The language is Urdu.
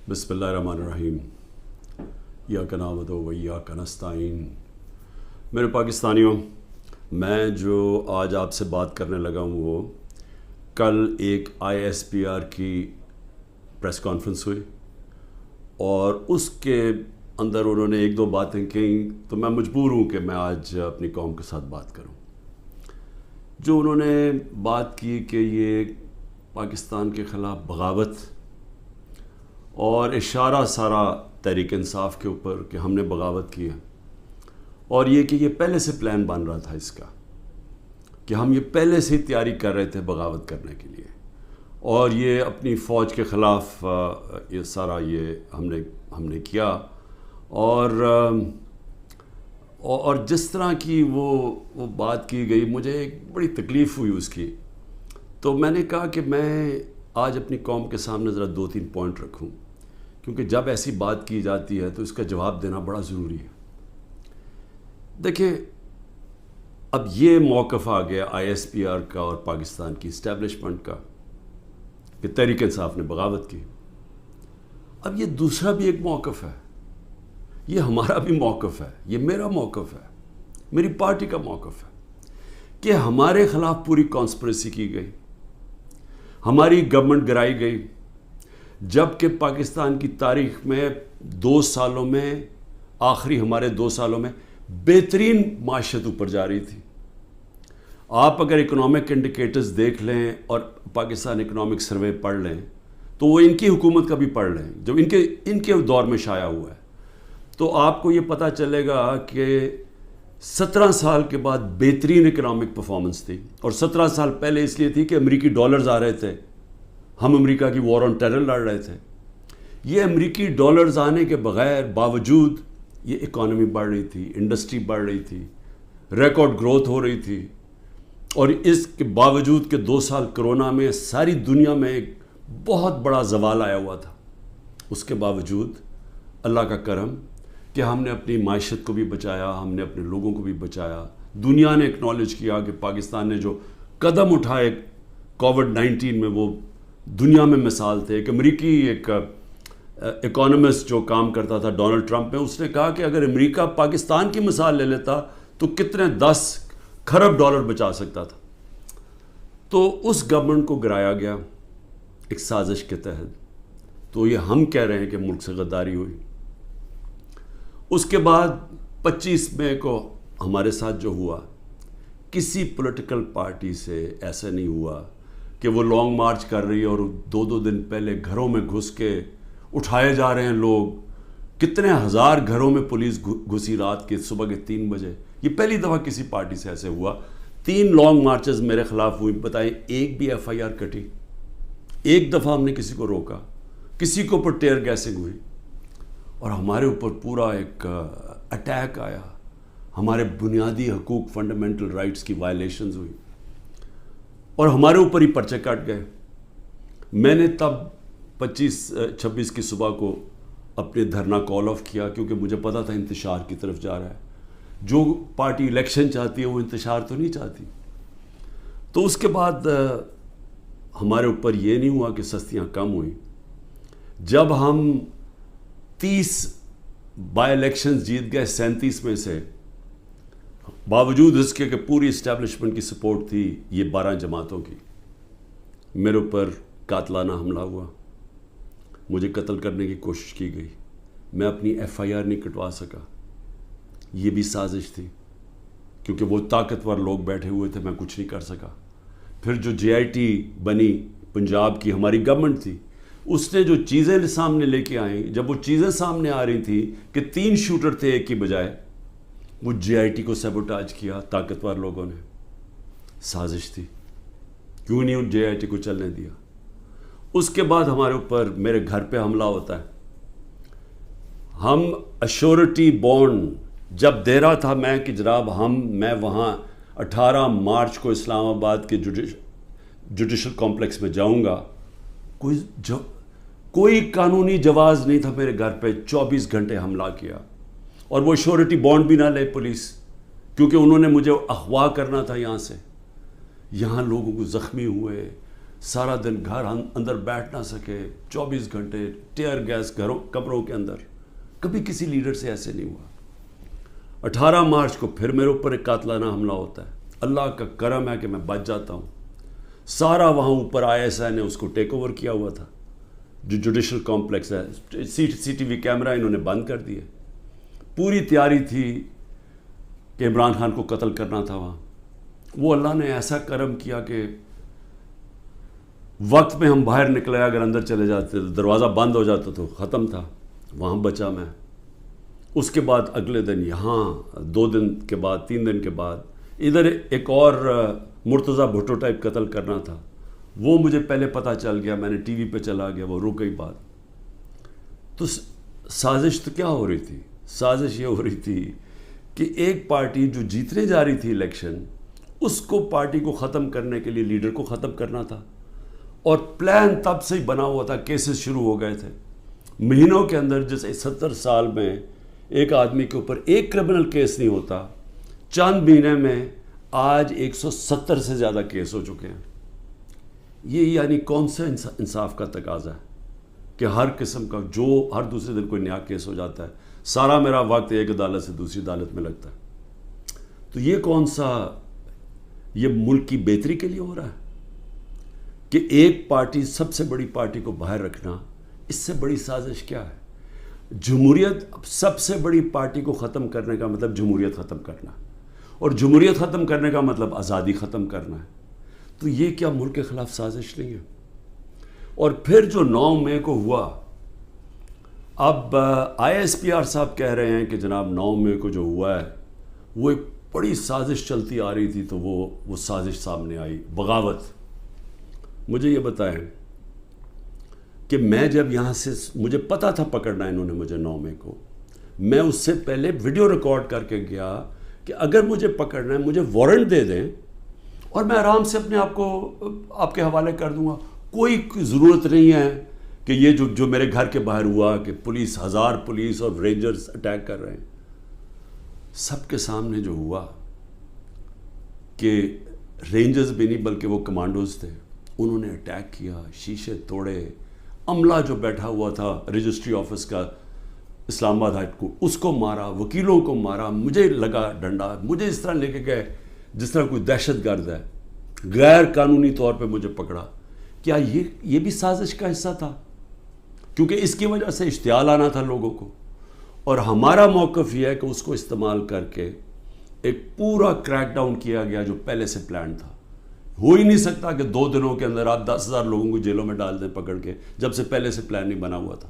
بسم اللہ الرحمن الرحیم ایاک نعبد و ایاک نستعین۔ میرے پاکستانیوں، میں جو آج آپ سے بات کرنے لگا ہوں وہ کل ایک ISPR کی پریس کانفرنس ہوئی اور اس کے اندر انہوں نے ایک دو باتیں کہیں تو میں مجبور ہوں کہ میں آج اپنی قوم کے ساتھ بات کروں۔ جو انہوں نے بات کی کہ یہ پاکستان کے خلاف بغاوت اور اشارہ سارا تحریک انصاف کے اوپر کہ ہم نے بغاوت کی ہے، اور یہ کہ یہ پہلے سے پلان بن رہا تھا اس کا کہ ہم یہ پہلے سے ہی تیاری کر رہے تھے بغاوت کرنے کے لیے، اور یہ اپنی فوج کے خلاف یہ سارا یہ ہم نے کیا، اور جس طرح کی وہ بات کی گئی مجھے ایک بڑی تکلیف ہوئی اس کی۔ تو میں نے کہا کہ میں آج اپنی قوم کے سامنے ذرا 2-3 پوائنٹ رکھوں، کیونکہ جب ایسی بات کی جاتی ہے تو اس کا جواب دینا بڑا ضروری ہے۔ دیکھیں، اب یہ موقف آ گیا ISPR کا اور پاکستان کی اسٹیبلشمنٹ کا کہ تحریک انصاف نے بغاوت کی۔ اب یہ دوسرا بھی ایک موقف ہے، یہ ہمارا بھی موقف ہے، یہ میرا موقف ہے، میری پارٹی کا موقف ہے کہ ہمارے خلاف پوری کانسپریسی کی گئی، ہماری گورنمنٹ گرائی گئی، جبکہ پاکستان کی تاریخ میں 2 سالوں میں ہمارے 2 سالوں میں بہترین معیشت اوپر جا رہی تھی۔ آپ اگر اکنامک انڈیکیٹرز دیکھ لیں اور پاکستان اکنامک سروے پڑھ لیں تو وہ ان کی حکومت کا بھی پڑھ لیں جو ان کے دور میں شائع ہوا ہے، تو آپ کو یہ پتہ چلے گا کہ 17 سال کے بعد بہترین اکنامک پرفارمنس تھی، اور 17 سال پہلے اس لیے تھی کہ امریکی ڈالرز آ رہے تھے، ہم امریکہ کی وار آن ٹیرر لڑ رہے تھے۔ یہ امریکی ڈالرز آنے کے باوجود یہ اکانومی بڑھ رہی تھی، انڈسٹری بڑھ رہی تھی، ریکارڈ گروتھ ہو رہی تھی، اور اس کے باوجود کہ 2 سال کرونا میں ساری دنیا میں ایک بہت بڑا زوال آیا ہوا تھا، اس کے باوجود اللہ کا کرم کہ ہم نے اپنی معیشت کو بھی بچایا، ہم نے اپنے لوگوں کو بھی بچایا۔ دنیا نے اکنالج کیا کہ پاکستان نے جو قدم اٹھائے کووڈ-19 میں وہ دنیا میں مثال تھے۔ ایک امریکی ایک اکانومسٹ جو کام کرتا تھا ڈونلڈ ٹرمپ میں، اس نے کہا کہ اگر امریکہ پاکستان کی مثال لے لیتا تو کتنے 10 کھرب ڈالر بچا سکتا تھا۔ تو اس گورنمنٹ کو گرایا گیا ایک سازش کے تحت، تو یہ ہم کہہ رہے ہیں کہ ملک سے غداری ہوئی۔ اس کے بعد 25 مئی کو ہمارے ساتھ جو ہوا، کسی پولیٹیکل پارٹی سے ایسا نہیں ہوا کہ وہ لانگ مارچ کر رہی ہے اور 2 دن پہلے گھروں میں گھس کے اٹھائے جا رہے ہیں لوگ، کتنے ہزار گھروں میں پولیس گھسی رات کے صبح کے 3 بجے۔ یہ پہلی دفعہ کسی پارٹی سے ایسے ہوا۔ 3 لانگ مارچز میرے خلاف ہوئی، بتائیں ایک بھی FIR کٹی؟ ایک دفعہ ہم نے کسی کو روکا؟ کسی کے اوپر ٹیئر گیسنگ ہوئی؟ اور ہمارے اوپر پورا ایک اٹیک آیا، ہمارے بنیادی حقوق فنڈامنٹل رائٹس کی وائلیشنز ہوئی، اور ہمارے اوپر ہی پرچے کٹ گئے۔ میں نے تب 26 کی صبح کو اپنے دھرنا کال آف کیا، کیونکہ مجھے پتا تھا انتشار کی طرف جا رہا ہے۔ جو پارٹی الیکشن چاہتی ہے وہ انتشار تو نہیں چاہتی۔ تو اس کے بعد ہمارے اوپر یہ نہیں ہوا کہ سستیاں کم ہوئیں۔ جب ہم 30 بائی الیکشنز جیت گئے 37 میں سے، باوجود اس کے کہ پوری اسٹیبلشمنٹ کی سپورٹ تھی یہ 12 جماعتوں کی، میرے اوپر قاتلانہ حملہ ہوا، مجھے قتل کرنے کی کوشش کی گئی، میں اپنی FIR نہیں کٹوا سکا۔ یہ بھی سازش تھی، کیونکہ وہ طاقتور لوگ بیٹھے ہوئے تھے، میں کچھ نہیں کر سکا۔ پھر جو JIT بنی پنجاب کی ہماری گورنمنٹ تھی، اس نے جو چیزیں سامنے لے کے آئیں، جب وہ چیزیں سامنے آ رہی تھی کہ 3 شوٹر تھے ایک کی بجائے، وہ JIT کو سیبوٹاج کیا طاقتور لوگوں نے۔ سازش تھی، کیوں نہیں JIT کو چلنے دیا۔ اس کے بعد ہمارے اوپر میرے گھر پہ حملہ ہوتا ہے۔ ہم ایشورٹی بانڈ جب دے رہا تھا میں کہ جناب میں وہاں 18 مارچ کو اسلام آباد کے جوڈیشل کمپلیکس میں جاؤں گا، کوئی قانونی جواز نہیں تھا میرے گھر پہ، 24 گھنٹے حملہ کیا، اور وہ ایشورٹی بانڈ بھی نہ لے پولیس، کیونکہ انہوں نے مجھے اغوا کرنا تھا یہاں سے۔ یہاں لوگوں کو زخمی ہوئے، سارا دن گھر اندر بیٹھ نہ سکے، 24 گھنٹے ٹیئر گیس گھروں کمروں کے اندر. کبھی کسی لیڈر سے ایسے نہیں ہوا. 18 مارچ کو پھر میرے اوپر ایک قاتلانہ حملہ ہوتا ہے. اللہ کا کرم ہے کہ میں بچ جاتا ہوں. سارا وہاں اوپر ISI نے اس کو ٹیک اوور کیا ہوا تھا، جو جوڈیشل کمپلیکس ہے. CCTV کیمرہ انہوں نے بند کر دیے. پوری تیاری تھی کہ عمران خان کو قتل کرنا تھا وہاں. وہ اللہ نے ایسا کرم کیا کہ وقت پہ ہم باہر نکلے، اگر اندر چلے جاتے دروازہ بند ہو جاتا تو ختم تھا. وہاں بچا میں. اس کے بعد اگلے دن یہاں، 2 دن کے بعد 3 دن کے بعد ادھر ایک اور مرتضیٰ بھٹو ٹائپ قتل کرنا تھا. وہ مجھے پہلے پتہ چل گیا، میں نے ٹی وی پہ چلا گیا، وہ رک گئی بات. تو سازش تو کیا ہو رہی تھی؟ سازش یہ ہو رہی تھی کہ ایک پارٹی جو جیتنے جا رہی تھی الیکشن، اس کو پارٹی کو ختم کرنے کے لیے لیڈر کو ختم کرنا تھا. اور پلان تب سے ہی بنا ہوا تھا. کیسز شروع ہو گئے تھے مہینوں کے اندر. جیسے 70 سال میں ایک آدمی کے اوپر ایک کرمنل کیس نہیں ہوتا، چند مہینے میں آج 170 سے زیادہ کیس ہو چکے ہیں. یہ یعنی کون سا انصاف کا تقاضا ہے کہ ہر قسم کا جو ہر دوسرے دن کوئی نیا کیس ہو جاتا ہے. سارا میرا وقت ایک عدالت سے دوسری عدالت میں لگتا ہے. تو یہ کون سا، یہ ملک کی بہتری کے لیے ہو رہا ہے کہ ایک پارٹی، سب سے بڑی پارٹی کو باہر رکھنا؟ اس سے بڑی سازش کیا ہے؟ جمہوریت، سب سے بڑی پارٹی کو ختم کرنے کا مطلب جمہوریت ختم کرنا، اور جمہوریت ختم کرنے کا مطلب آزادی ختم کرنا ہے. تو یہ کیا ملک کے خلاف سازش نہیں ہے؟ اور پھر جو 9 مئی کو ہوا، اب ISPR صاحب کہہ رہے ہیں کہ جناب 9 مئی کو جو ہوا ہے وہ ایک بڑی سازش چلتی آ رہی تھی، تو وہ سازش سامنے آئی، بغاوت. مجھے یہ بتائیں کہ میں جب یہاں سے، مجھے پتا تھا پکڑنا انہوں نے مجھے 9 مئی کو، میں اس سے پہلے ویڈیو ریکارڈ کر کے گیا کہ اگر مجھے پکڑنا ہے مجھے وارنٹ دے دیں اور میں آرام سے اپنے آپ کو آپ کے حوالے کر دوں گا. کوئی ضرورت نہیں ہے کہ یہ جو میرے گھر کے باہر ہوا کہ پولیس، 1000 پولیس اور رینجرز اٹیک کر رہے ہیں. سب کے سامنے جو ہوا کہ رینجرز بھی نہیں بلکہ وہ کمانڈوز تھے، انہوں نے اٹیک کیا، شیشے توڑے. عملہ جو بیٹھا ہوا تھا رجسٹری آفس کا اسلام آباد ہائی کورٹ، اس کو مارا، وکیلوں کو مارا. مجھے لگا ڈنڈا، مجھے اس طرح لے کے گئے جس طرح کوئی دہشت گرد ہے. غیر قانونی طور پہ مجھے پکڑا. کیا یہ بھی سازش کا حصہ تھا؟ کیونکہ اس کی وجہ سے اشتعال آنا تھا لوگوں کو. اور ہمارا موقف یہ ہے کہ اس کو استعمال کر کے ایک پورا کریک ڈاؤن کیا گیا جو پہلے سے پلان تھا. ہو ہی نہیں سکتا کہ 2 دنوں کے اندر آپ 10,000 لوگوں کو جیلوں میں ڈال دیں پکڑ کے، جب سے پہلے سے پلان نہیں بنا ہوا تھا.